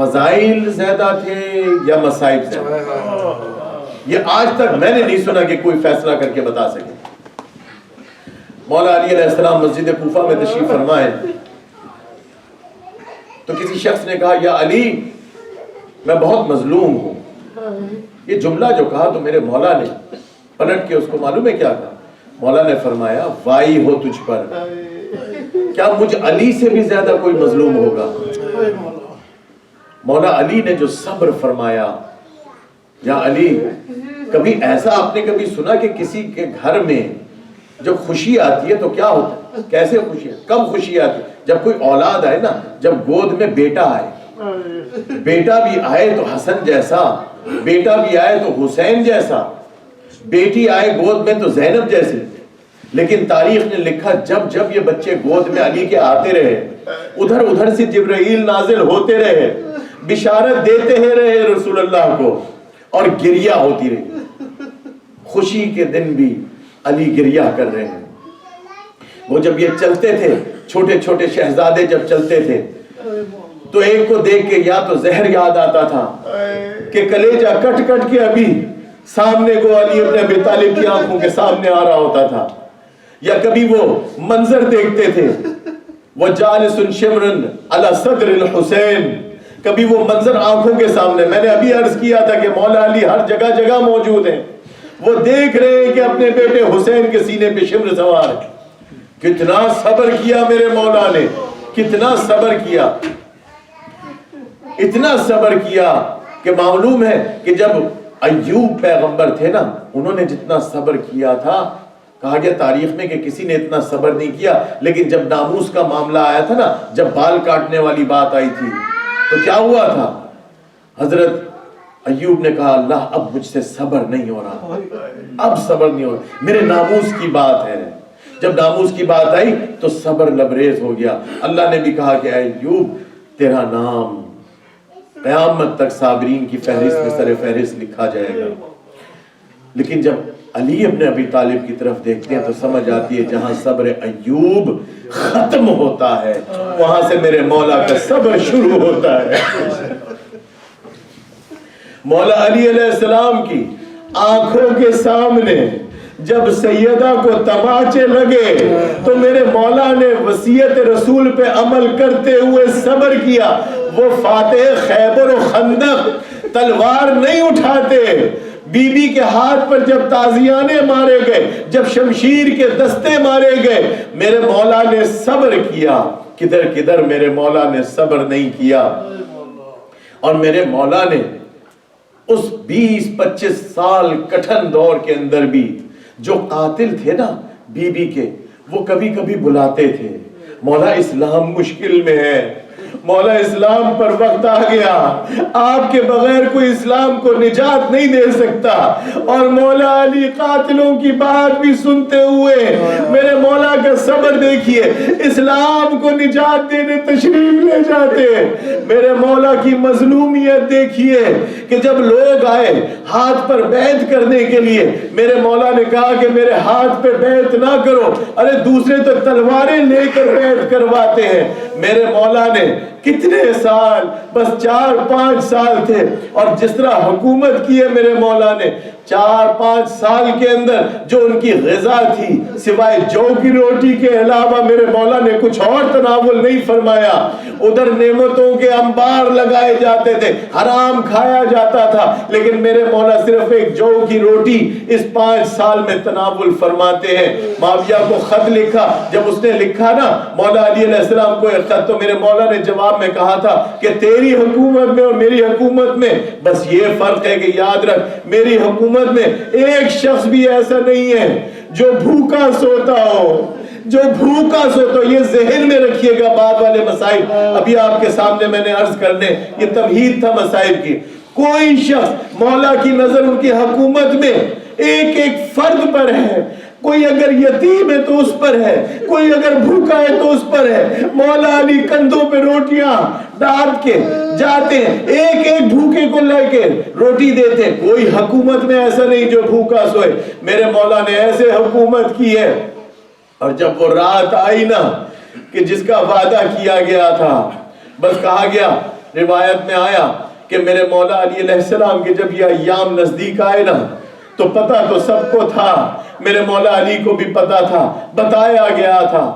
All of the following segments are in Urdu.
فضائل زیادہ تھے یا مصائب زیادہ؟ یہ آج تک میں نے نہیں سنا کہ کوئی فیصلہ کر کے بتا سکے۔ مولا علی علیہ السلام مسجد کوفہ میں تشریف فرمائے تو کسی شخص نے کہا یا علی میں بہت مظلوم ہوں۔ یہ جملہ جو کہا تو میرے مولا نے پلٹ کے اس کو معلوم ہے کیا کہا؟ مولا نے فرمایا وائی ہو تجھ پر، کیا مجھ علی سے بھی زیادہ کوئی مظلوم ہوگا؟ مولا علی نے جو صبر فرمایا، یا علی کبھی ایسا آپ نے کبھی سنا کہ کسی کے گھر میں جب خوشی آتی ہے تو کیا ہوتا ہے؟ کیسے خوشی ہے؟ کب خوشی آتی ہے؟ جب کوئی اولاد آئے نا، جب گود میں بیٹا آئے، بیٹا بھی آئے تو حسن جیسا، بیٹا بھی آئے تو حسین جیسا، بیٹی آئے گود میں تو زینب جیسی۔ لیکن تاریخ نے لکھا جب جب یہ بچے گود میں علی کے آتے رہے، ادھر ادھر سے جبرائیل نازل ہوتے رہے، بشارت دیتے ہی رہے رسول اللہ کو، اور گریہ ہوتی رہی۔ خوشی کے دن بھی علی گریہ کر رہے ہیں۔ وہ جب یہ چلتے تھے، چھوٹے چھوٹے شہزادے جب چلتے تھے تو ایک کو دیکھ کے یا تو زہر یاد آتا تھا کہ کلیجہ کٹ کٹ کے ابھی سامنے کو علی ابن ابی طالب کی آنکھوں کے سامنے آ رہا ہوتا تھا، یا کبھی وہ منظر دیکھتے تھے وَجَالِسٌ شِمْرٌ عَلَى صَدْرِ الْحُسَيْن، کبھی وہ منظر آنکھوں کے سامنے۔ میں نے ابھی عرض کیا تھا کہ مولا علی ہر جگہ جگہ موجود ہیں، وہ دیکھ رہے ہیں کہ اپنے بیٹے حسین کے سینے پہ شمر سوار ہے۔ کتنا صبر کیا میرے مولا نے، کتنا صبر کیا، اتنا صبر کیا کہ معلوم ہے کہ جب ایوب پیغمبر تھے نا، انہوں نے جتنا صبر کیا تھا، کہا گیا تاریخ میں کہ کسی نے اتنا صبر نہیں کیا۔ لیکن جب ناموس کا معاملہ آیا تھا نا، جب بال کاٹنے والی بات آئی تھی تو کیا ہوا تھا؟ حضرت ایوب نے کہا اللہ اب مجھ سے صبر نہیں ہو رہا، اب صبر نہیں ہو رہا، میرے ناموس کی بات ہے۔ جب ناموس کی بات آئی تو صبر لبریز ہو گیا۔ اللہ نے بھی کہا کہ اے ایوب تیرا نام قیامت تک صابرین کی فہرست میں سر فہرست لکھا جائے گا۔ لیکن جب علی ابن ابی طالب کی طرف دیکھتے ہیں تو سمجھ آتی ہے جہاں صبر ایوب ختم ہوتا ہے وہاں سے میرے مولا کا صبر شروع ہوتا ہے۔ مولا علی علیہ السلام کی آنکھوں کے سامنے جب سیدہ کو تماچے لگے تو میرے مولا نے وصیت رسول پہ عمل کرتے ہوئے صبر کیا۔ وہ فاتح خیبر و خندق تلوار نہیں اٹھاتے، بی بی کے ہاتھ پر جب تازیانے مارے گئے، جب شمشیر کے دستے مارے گئے، میرے مولا نے صبر کیا۔ کدھر کدھر میرے مولا نے صبر نہیں کیا، اور میرے مولا نے اس 20-25 سال کٹھن دور کے اندر بھی جو قاتل تھے نا بی بی کے، وہ کبھی کبھی بلاتے تھے مولا اسلام مشکل میں ہے، مولا اسلام پر وقت آ گیا، آپ کے بغیر کوئی اسلام کو نجات نہیں دے سکتا۔ اور مولا علی قاتلوں کی بات بھی سنتے ہوئے میرے مولا کا صبر دیکھیے، اسلام کو نجات دینے تشریف لے جاتے۔ میرے مولا کی مظلومیت دیکھیے کہ جب لوگ آئے ہاتھ پر بیعت کرنے کے لیے، میرے مولا نے کہا کہ میرے ہاتھ پہ بیعت نہ کرو، ارے دوسرے تو تلواریں لے کر بیعت کرواتے ہیں۔ میرے مولا نے کتنے سال، بس 4-5 سال تھے، اور جس طرح حکومت کی ہے میرے مولا نے 4-5 سال کے اندر جو ان کی غذا تھی سوائے جو کی روٹی کے علاوہ میرے مولا نے کچھ اور تناول نہیں فرمایا۔ ادھر نعمتوں کے انبار لگائے جاتے تھے، حرام کھایا جاتا تھا، لیکن میرے مولا صرف ایک جو کی روٹی اس 5 سال میں تناول فرماتے ہیں۔ معاویہ کو خط لکھا، جب اس نے لکھا نا مولا علی علیہ السلام کو ایک خط، تو میرے مولا نے جواب میں کہا تھا کہ تیری حکومت میں اور میری حکومت میں بس یہ فرق ہے کہ یاد رکھ میری حکومت میں ایک شخص بھی ایسا نہیں ہے جو بھوکا سوتا ہو، جو بھوکا سوتا ہو۔ یہ ذہن میں رکھیے گا بعد والے مسائل ابھی آپ کے سامنے میں نے عرض کرنے، یہ تمہید تھا مسائل کی۔ کوئی شخص مولا کی نظر ان کی حکومت میں ایک ایک فرد پر ہے، کوئی اگر یتیم ہے تو اس پر ہے، کوئی اگر بھوکا ہے تو اس پر ہے۔ مولا علی کندھوں پہ روٹیاں ڈال کے جاتے ہیں، ایک ایک بھوکے کو لے کے روٹی دیتے ہیں۔ کوئی حکومت میں ایسا نہیں جو بھوکا سوئے۔ میرے مولا نے ایسے حکومت کی ہے۔ اور جب وہ رات آئی نا کہ جس کا وعدہ کیا گیا تھا، بس کہا گیا روایت میں آیا کہ میرے مولا علی علیہ السلام کے جب یہ ایام نزدیک آئے نا تو پتہ تو سب کو تھا، میرے مولا علی کو بھی پتہ تھا، بتایا گیا تھا۔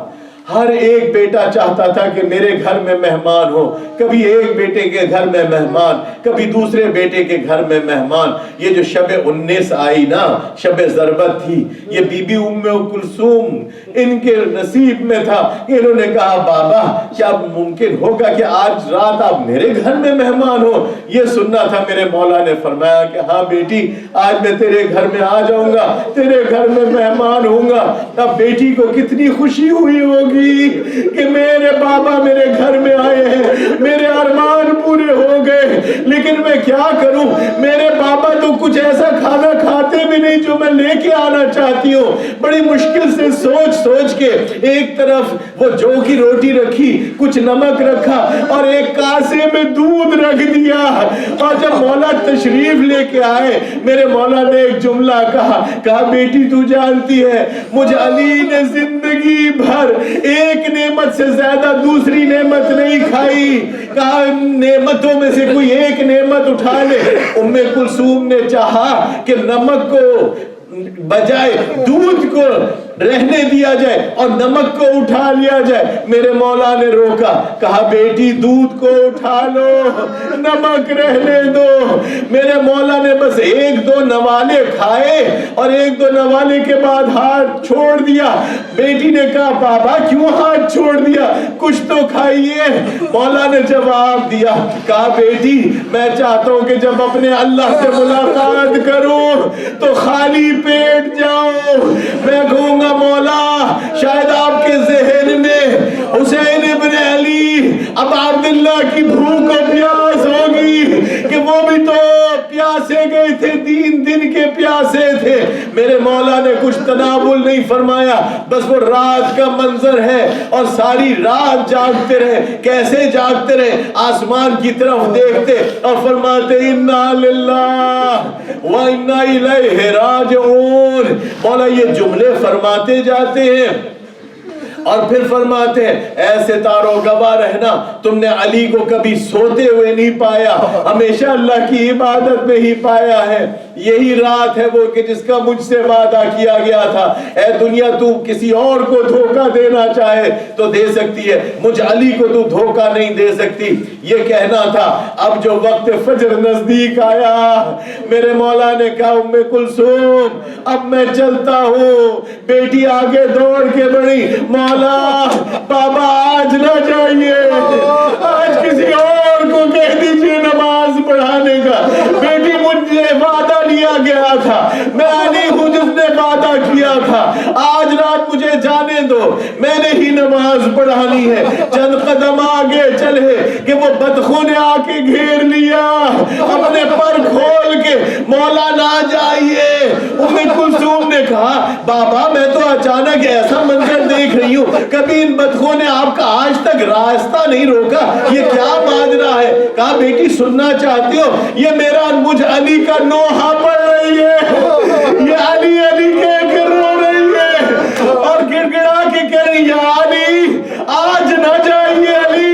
ہر ایک بیٹا چاہتا تھا کہ میرے گھر میں مہمان ہو، کبھی ایک بیٹے کے گھر میں مہمان، کبھی دوسرے بیٹے کے گھر میں مہمان۔ یہ جو شب 19 آئی نا، شب ضربت تھی، یہ بی بی ام کلثوم ان کے نصیب میں تھا۔ انہوں نے کہا بابا کیا ممکن ہوگا کہ آج رات آپ میرے گھر میں مہمان ہو؟ یہ سننا تھا۔ میرے مولا نے فرمایا کہ ہاں بیٹی، آج میں تیرے گھر میں آ جاؤں گا، تیرے گھر میں مہمان ہوں گا۔ اب بیٹی کو کتنی خوشی ہوئی ہوگی کہ میرے بابا میرے گھر میں آئے ہیں، میرے ارمان پورے ہو گئے۔ لیکن میں کیا کروں، میرے بابا تو کچھ ایسا کھانا کھاتے بھی نہیں جو میں لے کے آنا چاہتی ہوں۔ بڑی مشکل سے سوچ سوچ کے ایک طرف وہ جو کی روٹی رکھی، کچھ نمک رکھا اور ایک کاسے میں دودھ رکھ دیا۔ اور جب مولا تشریف لے کے آئے، میرے مولا نے ایک جملہ کہا بیٹی تو جانتی ہے مجھ علی نے زندگی بھر ایک نعمت سے زیادہ دوسری نعمت نہیں کھائی۔ کہا نعمتوں میں سے کوئی ایک نعمت اٹھا لے۔ ام کلثوم نے چاہا کہ نمک کو بجائے دودھ کو رہنے دیا جائے اور نمک کو اٹھا لیا جائے۔ میرے مولا نے روکا، کہا بیٹی دودھ کو اٹھا لو، نمک رہنے دو۔ میرے مولا نے بس ایک دو نوالے کھائے اور ایک دو نوالے کے بعد ہاتھ چھوڑ دیا۔ بیٹی نے کہا بابا کیوں ہاتھ چھوڑ دیا، کچھ تو کھائیے۔ مولا نے جواب دیا، کہا بیٹی میں چاہتا ہوں کہ جب اپنے اللہ سے ملاقات کروں تو خالی پیٹ جاؤ۔ میں کہوں گا مولا شاید آپ کے ذہن میں حسین ابن علی اب عبداللہ کی بھوک و پیاس ہوگی کہ وہ بھی تو پیاسے گئے تھے، 3 دن کے پیاسے تھے۔ میرے مولا نے کچھ تناول نہیں فرمایا، بس وہ رات کا منظر ہے اور ساری رات جاگتے رہے۔ کیسے جاگتے رہے؟ آسمان کی طرف دیکھتے اور فرماتے انا للہ و انا الیہ راجعون۔ مولا یہ جملے فرماتے جاتے ہیں اور پھر فرماتے ہیں اے ستاروں گواہ رہنا تم نے علی کو کبھی سوتے ہوئے نہیں پایا، ہمیشہ اللہ کی عبادت میں ہی پایا ہے۔ یہی رات ہے وہ کہ جس کا مجھ سے وعدہ کیا گیا تھا، اے دنیا تو کسی اور کو دھوکہ دینا چاہے تو دے سکتی ہے، مجھ علی کو تو دھوکہ نہیں دے سکتی۔ یہ کہنا تھا۔ اب جو وقت فجر نزدیک آیا، میرے مولا نے کہا ام کلثوم اب میں چلتا ہوں۔ بیٹی آگے دوڑ کے بڑھی، مولا بابا آج نہ جائیے، آج کسی اور کو کہہ دیجئے نماز پڑھانے کا۔ بیٹی مجھے وعدہ لیا گیا تھا، میں علی ہوں جس نے وعدہ کیا تھا، آج رات مجھے جانے دو، میں نے ہی نماز پڑھانی ہے۔ چند قدم آگے چلے کہ وہ بدخوں نے آ کے گھیر لیا، اپنے پر کھول کے مولا نہ جائیے۔ ام کلثوم نے کہا بابا میں تو اچانک ایسا منظر دیکھ رہی ہوں، کبھی ان بدخوں نے آپ کا آج تک راستہ نہیں روکا، یہ کیا ماجرا ہے؟ کہا بیٹی سننا چاہتی ہو؟ یہ میرا مجھ علی کا نوحہ پڑھ رہی ہے، یہ علی علی کہہ کے رو رہی ہے اور گڑ گڑا کے کہہ رہی ہے علی آج نہ جائیے، علی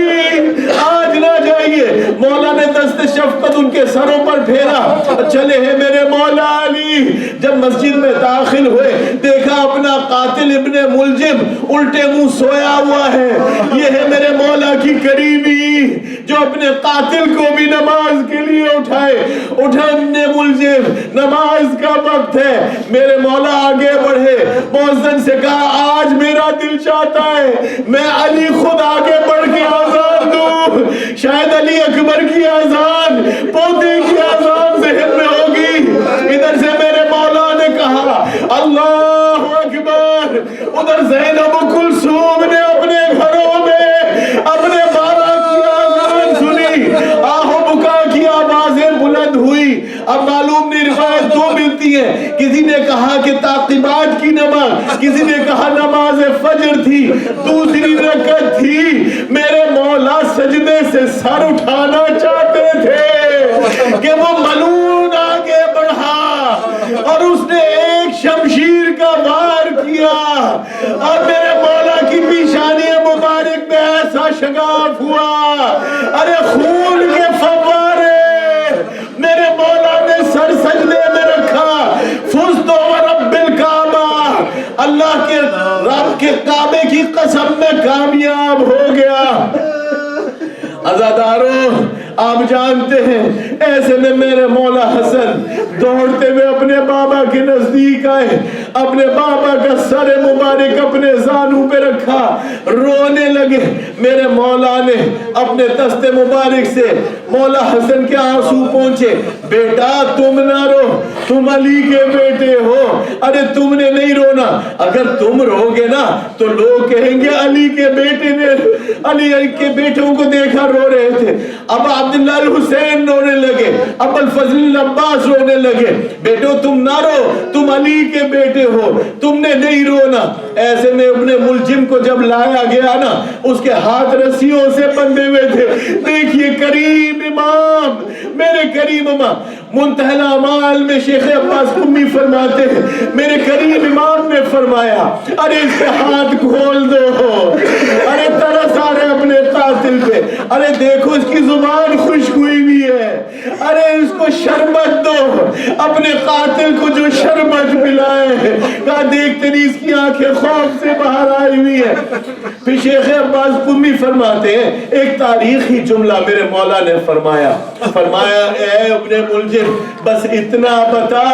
آج نہ جائیے۔ مولا نے دست شفقت ان کے سروں پر پھیرا، چلے ہیں میرے مولا علی۔ جب مسجد میں داخل ہوئے دیکھا اپنا قاتل ابن ملجم الٹے منہ سویا ہوا ہے۔ یہ ہے میرے مولا کی قریبی جو اپنے قاتل کو بھی نماز کے لیے اٹھائے۔ اٹھا ابن ملجم، نماز کا وقت ہے۔ میرے مولا آگے بڑھے، مؤذن سے کہا آج میرا دل چاہتا ہے میں علی خود آگے بڑھ کے آزان دوں، شاید علی اکبر کی آزان، پوتے کی آزان ذہن میں ہوگی۔ ادھر سے میرے مولا نے کہا اللہ اکبر، ادھر زینب کلثوم نے اپنے گھروں میں اپنے بابا کی آزان سنی، آہو بکا کی آوازیں بلند ہوئی۔ اب معلوم نہیں روایت دو ملتی ہے، کسی نے کہا کہ تعقیبات کی نماز، کسی نے کہا نماز فجر تھی، دوسری رکعت تھی۔ میرے مولا سجدے سے سر اٹھانا چاہتے تھے کہ وہ ملعون آگے بڑھا اور اس نے ایک شمشیر کا وار کیا اور میرے مولا کی پیشانی مبارک میں ایسا شگاف ہوا، ارے خون کے فوارے، میرے مولا نے سر سجدے میں رکھا، فزت ورب الکعبہ، اللہ کے رب کے کعبے کی قسم میں کامیاب ہو گیا۔ عزاداروں آپ جانتے ہیں ایسے میں میرے مولا حسن دوڑتے ہوئے اپنے بابا کے نزدیک آئے، اپنے بابا کا سر مبارک اپنے زانوں پہ رکھا، رونے لگے۔ میرے مولا نے اپنے دست مبارک سے مولا حسن کے آنسو پہنچے، بیٹا تم نہ رو، تم علی کے بیٹے ہو، ارے تم نے نہیں رونا، اگر تم رو گے نا تو لوگ کہیں گے علی کے بیٹے نے علی کے بیٹوں کو دیکھا رو رہے تھے۔ اب عبداللہ الحسین رونے لگے، اب الفضل عباس رونے لگے، بیٹو تم نہ رو، تم علی کے بیٹے ہو، تم نے نہیں رونا۔ ایسے میں ابن ملجم کو جب لایا گیا نا، اس کے ہاتھ رسیوں سے بندھے ہوئے تھے۔ دیکھیے کریم امام، میرے کریم امام، منتہی الاعمال میں شیخ عباس قمی فرماتے ہیں میرے کریم امام نے فرمایا ارے اس کے ہاتھ کھول دو، ارے ترس آ رہے اپنے قاتل پہ، ارے دیکھو اس کی زبان خشک ہوئی بھی ہے، ارے اس کو شربت دو، اپنے قاتل کو جو شربت پلائے، کہا دیکھتے نہیں اس کی آنکھیں خوف سے باہر آئی ہوئی ہے۔ پھر شیخ عباس قمی فرماتے ہیں ایک تاریخی جملہ میرے مولا نے فرمایا اے ابن ملجم بس اتنا بتا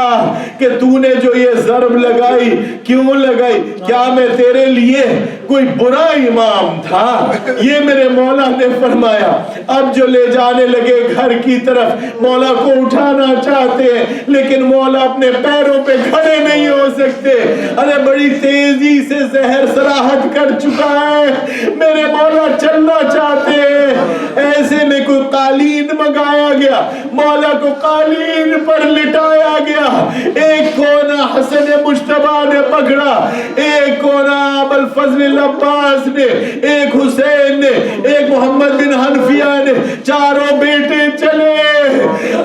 کہ تو نے جو یہ ضرب لگائی کیوں لگائی، کیا میں تیرے لیے کوئی برا امام تھا؟ یہ میرے مولا نے فرمایا۔ اب جو لے جانے لگے گھر کی طرف، مولا کو اٹھانا چاہتے ہیں لیکن مولا اپنے پیروں پہ کھڑے نہیں ہو سکتے، ارے بڑی تیزی سے زہر سراحت کر چکا ہے، میرے مولا چلنا چاہتے ہیں۔ ایسے میں کوئی قالین منگایا گیا، مولا کو قالین پر لٹایا گیا، ایک کونا حسن مجتبیٰ نے پکڑا، ایک کونا ابوالفضل عباس نے، ایک حسین نے، ایک محمد بن حنفیہ نے، چاروں بیٹے چلے۔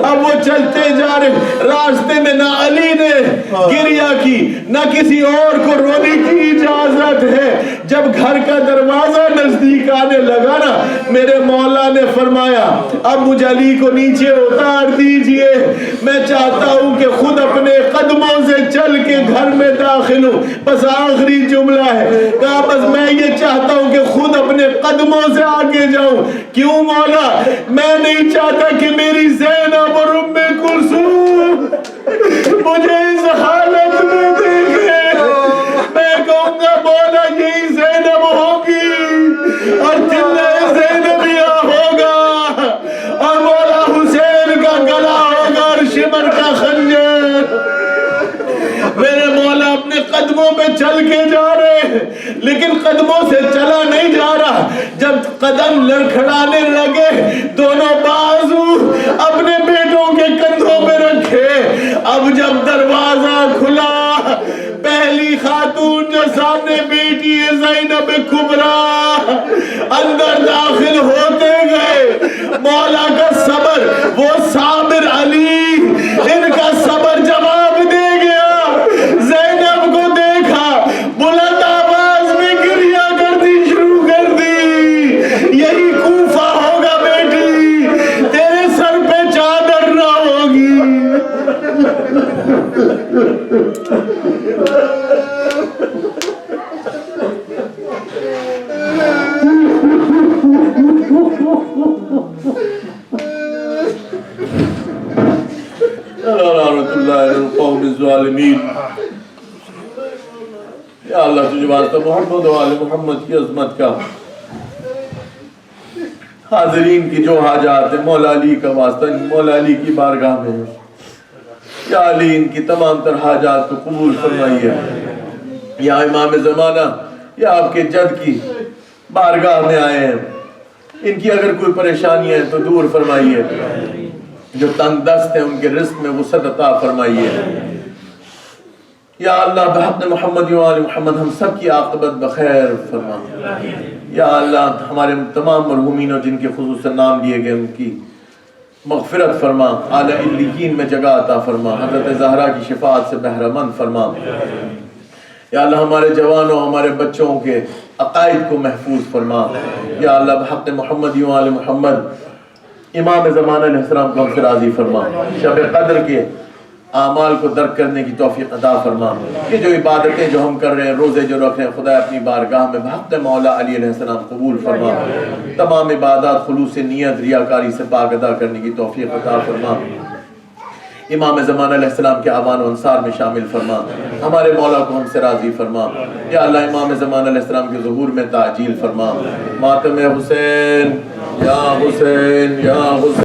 اب وہ چلتے جا رہے، راستے میں نہ علی نے گریہ کی نہ کسی اور کو رونے کی اجازت ہے۔ جب گھر کا دروازہ نزدیک آنے لگا نا، میرے مولا نے فرمایا اب مجھے علی کو نیچے اتار دیجئے، میں چاہتا ہوں کہ خود اپنے قدموں سے چل کے گھر میں داخل ہوں۔ بس آخری جملہ ہے، کہا بس میں یہ چاہتا ہوں کہ خود اپنے قدموں سے آگے جاؤں۔ کیوں مولا؟ میں نہیں چاہتا کہ میری زینب اور ام کلثوم مجھے اس حالت میں دیکھے، میں کہوں گا مولا یہی زینب ہوگی اور جنہ زینبیہ ہوگا اور مولا حسین کا گلا ہوگا اور شمر کا خنجر۔ میرے مولا اپنے قدموں پہ چل کے جا رہے ہیں لیکن قدموں سے چلا نہیں جا رہا، جب قدم لڑکھڑانے لگے دونوں بازو اپنے بیٹوں کے کندھوں پہ رکھے۔ اب جب دروازہ کھلا، پہلی خاتون جو سامنے بیٹی ہے زینب کبریٰ اندر داخل ہوتے گئے۔ مولا کا صبر، وہ صابر علی، ان کا صبر جواب دے گیا۔ زینب کو دیکھا، بلند آواز میں گریہ کرتی شروع کر دی، یہی کوفہ ہوگا بیٹی، تیرے سر پہ چادر نہ ہوگی۔ یا اللہ تجھے واسطہ محمد و آل محمد کی عظمت کا، حاضرین کی جو حاجات ہیں مولا علی کا واسطہ مولا علی کی بارگاہ میں ہے، یا علی ان کی تمام تر حاجات کو قبول فرمائیے۔ یا امام زمانہ، یا آپ کے جد کی بارگاہ میں آئے ہیں، ان کی اگر کوئی پریشانی ہے تو دور فرمائیے، جو تنگ دست ہیں ان کے رزق میں وسعت عطا فرمائیے۔ یا اللہ بحق محمد و آل محمد ہم سب کی عاقبت بخیر فرما۔ یا اللہ ہمارے تمام مرحومین جن کے خصوصاً نام لیے گئے ان کی مغفرت فرما، اعلیٰ علیین میں جگہ عطا فرما، حضرت زہرا کی شفاعت سے بہرہ مند فرما۔ یا اللہ ہمارے جوانوں ہمارے بچوں کے عقائد کو محفوظ فرما یا اللہ بحق محمد و آل محمد امام زمانہ علیہ السلام کو ہم سے راضی فرما شب قدر کے اعمال کو درک کرنے کی توفیق عطا فرما کہ جو عبادتیں جو ہم کر رہے ہیں روزے جو رکھ رہے ہیں خدا اپنی بارگاہ میں بحق مولا علی علیہ السلام قبول فرما تمام عبادات خلوص نیت ریاکاری سے پاک ادا کرنے کی توفیق عطا فرما امام زمانہ علیہ السلام کے اعوان و انصار میں شامل فرما ہمارے مولا کو ہم سے راضی فرما یا اللہ امام زمانہ علیہ السلام کے ظہور میں تعجیل فرما ماتم حسین یا حسین یا حسین